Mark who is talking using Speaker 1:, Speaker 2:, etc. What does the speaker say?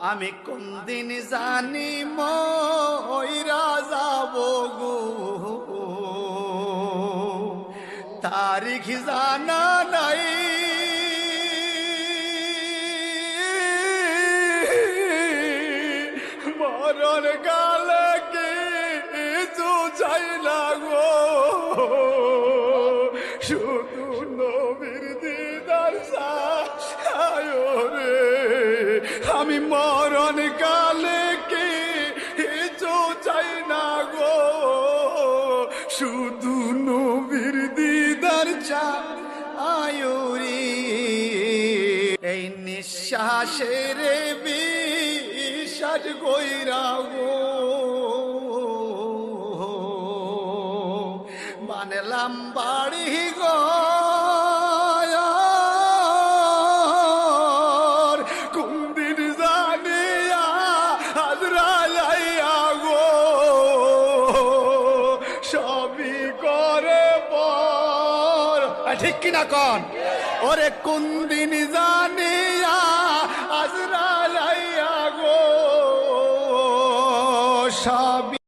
Speaker 1: আমি কোন দিন জানি মইরা যাব গো, তারিখ জানা নাই। মরণ কালে কিছু চাই না গো, শুধু নবীর দিদার চাই রে। আমি মরণ কালে কিছু চাই না গো, শুধু নবীর দিদার চাই রে। এই নিঃশ্বাসের বিশ্বাস কইরা গো, বানলাম বাড়ি গো, কোন দিন জানিয়া আজরাইয়া গো, সবই করে পর। ঠিক কিনা কন? ওরে কোন দিন জানিয়া আজরাইয়া গো, সবই